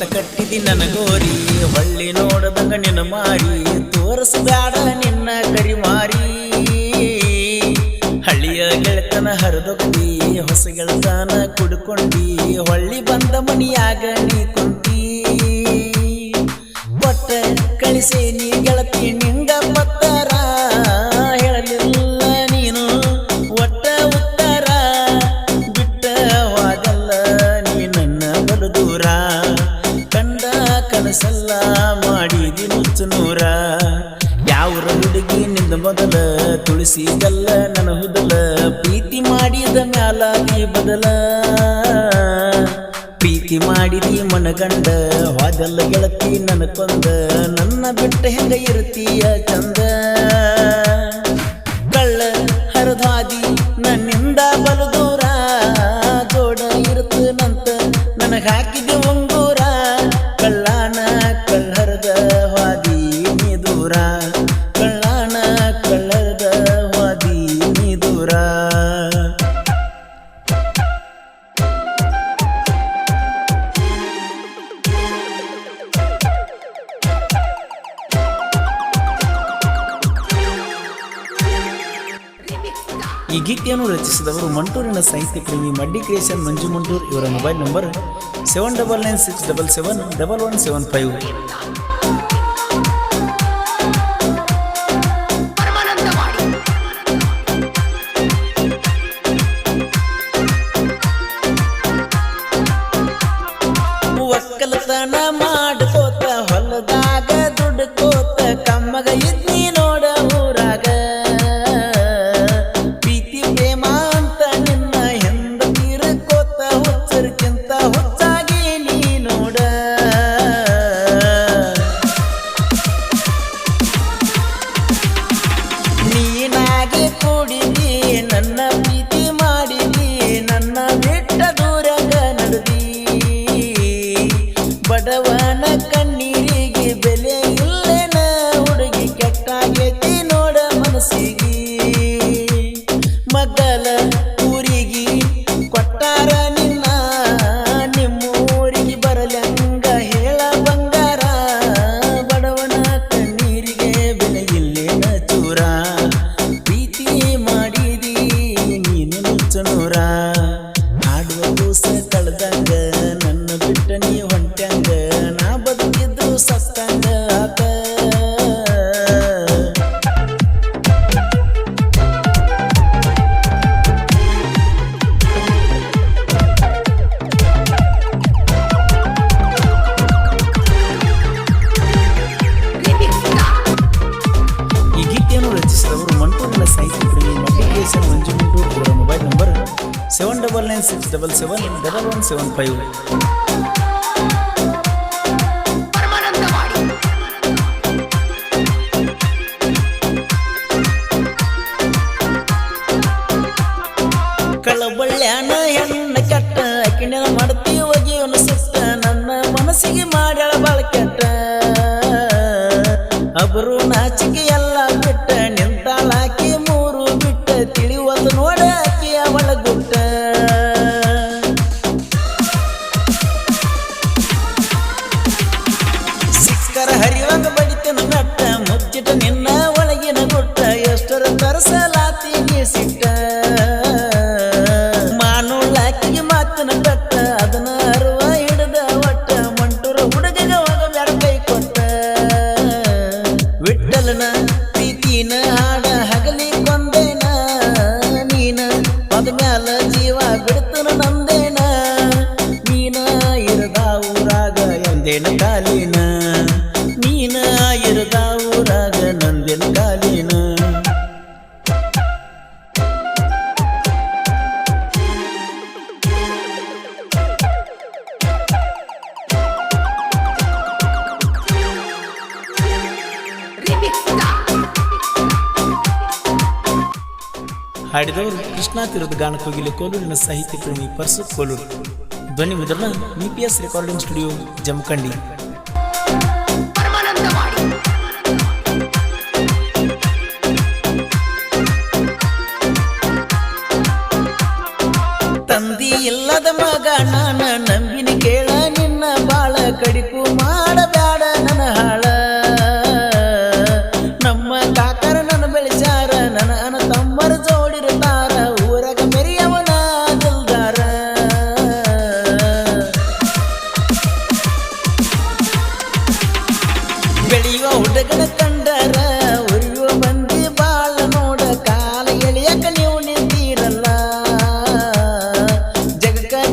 ಮತ್ತ ಕಟ್ಟಿದಿ ನನಗೋರಿ ಹೊಳ್ಳಿ ನೋಡದಂಗ ನಿನ್ನ ಮಾರಿ ತೋರಿಸಬ್ಯಾಡ ನಿನ್ನ ಕರಿಮಾರಿ ಹಳ್ಳಿಯ ಗೆಳೆತನ ಹರಿದೊಗ್ತಿ ಹೊಸ ಗೆಳತನ ಕುಡ್ಕೊಂಡಿ ಹೊಳ್ಳಿ ಬಂದ ಮನಿಯಾಗ ನೀ ಕುಂತಿ ಒಟ್ಟ ಕಳಿಸೇ ನೀ ಗೆಳತಿ ನಿಂಗ ಪತ್ತರ ಹೇಳಲಿಲ್ಲ ನೀನು ಒಟ್ಟ ಉತ್ತರ ಬಿಟ್ಟ ಹೋಗಲ್ಲ ನೀ ನನ್ನ ಬಲು ದೂರ ಕಂಡ ಕನಸಲ್ಲ ಮಾಡಿದಿ ನುಚ್ಚು ನೂರ ಯಾವ್ರ ಹುಡುಗಿ ನಿಂದ ಮೊದಲ ತುಳಸಿದಲ್ಲ ನನ್ನ ಹುದಲ ಪ್ರೀತಿ ಮಾಡಿದ ಮ್ಯಾಲಾದಿ ಬದಲ ಪ್ರೀತಿ ಮಾಡಿದಿ ಮನಗಂಡ ಹೋದಲ್ಲ ಗೆಳತಿ ನನ್ನ ಕೊಂದ ನನ್ನ ಬಿಟ್ಟ ಹೆಂಗ ಇರ್ತೀಯ ಚಂದ ಕಳ್ಳ ಹರದಾದಿ ನನ್ನಿಂದ ಬಲು ದೂರ ಜೋಡ ಇರುತ್ತನಂತ ನನಗ ಹಾಕಿದೆ ಉಂಗೂರ ಕಳ್ಳಾನ ಕಳ್ಳರದ ಹಾದಿ ನೀ ದೂರ ಕಳ್ಳಾನ ಕಳ್ಳರದ ಹಾದಿ ನೀ ದೂರ ಈ ಗೀತೆಯನ್ನು ರಚಿಸಿದವರು ಮಂಟೂರಿನ ಸಾಹಿತ್ಯ ಪ್ರೇಮಿ ಮಡ್ಡಿ ಕ್ರಿಯೇಷನ್ ಮಂಜು ಮಂಟೂರ್. ಇವರ ಮೊಬೈಲ್ ನಂಬರ್ 7996771175. ಒಕ್ಕಲತನ ಮಾಡ್ಕೋತ ಹೊಲದಾಗ ದುಡ್ಕೋತ ಕಮ್ಮಗ ಇದ್ನಿ ನೋಡ ಊರಾಗ ಪ್ರೀತಿ ಪ್ರೇಮ ಅಂತ ನಿನ್ನ ಹೆಂದ ತೀರ್ಕೋತ ಹುಚ್ಚರ್ಕಿಂತ ಹುಚ್ಚಾಗಿ ನೀ ನೋಡ ನೀನಾಗೆ ಕೂಡಿದಿ ನನ್ನ ಪ್ರೀತಿ ಮಾಡಿದಿ ನನ್ನ ಬಿಟ್ಟ ದೂರಗ ನಡೆದಿ ಬಡವನ ಕಣ್ಣೀರಿಗೆ ಬೆಲೆ ಇಲ್ಲೇನ ಹುಡುಗಿ ಕೆಟ್ಟಾಗೈತಿ ನೋಡ ಮನಸ್ಸಿಗೆ ಮಗಲ ಊರಿಗೆ ಕೊಟ್ಟಾರ ನಿನ್ನ ನಿಮ್ಮೂರಿಗೆ ಬರಲಂಗ ಹೇಳ ಬಂಗಾರ ಬಡವನ ಕಣ್ಣೀರಿಗೆ ಬೆಲೆ ಇಲ್ಲೇನ ಚೂರ ಪ್ರೀತಿ ಮಾಡಿದಿ ನೀನು ನುಚ್ಚನೂರ ಆಡುವ ಕೂಸ ಕಳೆದಂಗ ನನ್ನ ಬಿಟ್ಟ ನೀ ಹೊಂಟಂಗ ನಾ ಬದುಕಿದ್ದು ಸತ್ತಂಗ ಆತ ಈ ಗೀತೆಯನ್ನು ರಚಿಸಿದವರು ಮಂಟೂರಿನ ಸಾಹಿತ್ಯ ಪ್ರೇಮಿ ಮಡ್ಡಿ ಕ್ರಿಯೇಷನ್ ಮಂಜು ಮಂಟೂರ್. ಇವರ ಮೊಬೈಲ್ ನಂಬರ್ 7996771175. ಕಳಬಳ್ಳ್ಯಾನ ಹೆಣ್ಣ ಕೆಟ್ಟ ಕಿಣ್ಣ ಮಾಡ್ತಿ ಒಗೆಯವನು ಸುತ್ತ ನನ್ನ ಮನಸ್ಸಿಗೆ ಮಾಡ್ಯಾಳ ಬಾಳ ಕೆಟ್ಟ ಅಬರು ನಾಚಿಕೆ ಎಲ್ಲ ಬಿಟ್ಟ ನಿಂತಾಳಾಕಿ ಮೂರು ಬಿಟ್ಟ ತಿಳಿವಲ್ದು ನೋಡ ಆಕಿಯ ಒಳಗುಟ್ಟ ಸಿಕ್ಕರ ಹರಿವಂಗ ಬಡಿತನ ನಟ್ಟ ಮುಚ್ಚಿಟ ನಿನ್ನ ಒಳಗಿನ ಗುಟ್ಟ ಎಷ್ಟರ ತರಸಲಾತಿ ನೀ ಸಿಟ್ಟ ಮಾನುಳ್ಳಾಕಿಗೆ ಮಾತಿನ ಕಟ್ಟ ಅದನ್ನ ಅರುವ ಹಿಡಿದ ಒಟ್ಟ ಮಂಟೂರ ಹುಡುಗಗ ಹೋಗಬ್ಯಾಡ ಕೈ ಕೊಟ್ಟ ವಿಠಲನ ಪ್ರೀತಿನ ಹಾಡ ಹಗಲಿ ಕೊಂದೇನ ನೀನ ಅದ ಮ್ಯಾಲ ಜೀವ ಬಿಡ್ತನ ನಂದೇನ ನೀನ ಇರದ ಊರಾಗ ಎಂದೇನ ಕಾಲಿನ ನೀನ ಇರದ ಊರಾಗ ನಂದೇನ ಕಾಲಿನ ಹಾಡಿದವರು ಕೃಷ್ಣಾ ತೀರದ ಗಾನ ಕೋಗಿಲೆ ಕೋಲೂರಿನ ಸಾಹಿತ್ಯ ಪ್ರೇಮಿ ಪರ್ಸು ಕೋಲೂರು. ಧ್ವನಿ ಮುದ್ರಣ EPS ರೆಕಾರ್ಡಿಂಗ್ ಸ್ಟುಡಿಯೋ ಜಮಖಂಡಿ. ತಂದಿ ಇಲ್ಲದ ಮಗ ನಾನ ನಂಬಿನಿ ಕೇಳ ನಿನ್ನ ಬಾಳ ಕಡಿಕು ಮಾಡಬ್ಯಾಡ ನನ್ನ ಹಾಳ ನಮ್ಮ ಕಾಕರ ನನ್ನ ಬೆಳೆಸ್ಯಾರ ನನ್ನ ಅನ ತಮ್ಮರ ಜೋಡಿರ್ತಾರ ಊರಾಗ ಮೆರಿಯವನ ದಿಲ್ದಾರ ಬೆಳೆಯುವ ಹುಡುಗನ ಕಂಡರ ಉರಿಯುವ ಮಂದಿ ಬಾಳ ನೋಡ ಕಾಲ ಎಳೆಯಕ ನೀವು ನಿಂತೀರಲ್ಲ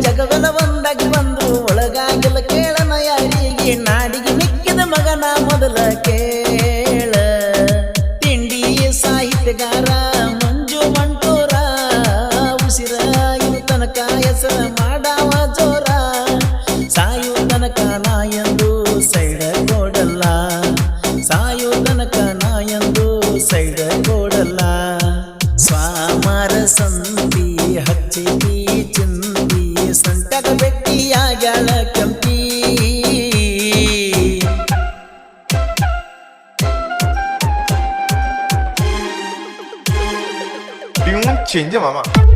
ಜಗವೆಲ್ಲ ಒಂದಾಗಿ ಬಂದ್ರು ಒಳಗಾಗಿಲ್ಲ ಕೇಳನ ಯಾರಿಗೆ ನಾಡಿಗೆ ಮಿಕ್ಕಿದ ಮಗನ ಮೊದಲ ಕೇಳ ತಿಂಡಿ ಸಾಹಿತ್ಯಗಾರ ಮಂಜು ಮಂಟೂರ ಉಸಿರ ಇವು ತನಕ ಹೆಸರ ಮಾಡಾವ ಜೋರ ಸಾಯು ತನಕ ನಾ ಎಂದು ಸೈಡ ಕೊಡಲ್ಲ ಸಾಯು ತನಕ ನಾ ಎಂದು ಸೈಡ ಕೊಡಲ್ಲ ಸ್ವಾಮರ ಸಂತಿ ಹಚ್ಚಿತಿ ಚಿಂತಿ ಸಂಟಕ ಬೆಟ್ಟಿಯಾಗ್ಯಾಳ ಕಂಪಿ Bing Chin 妈妈。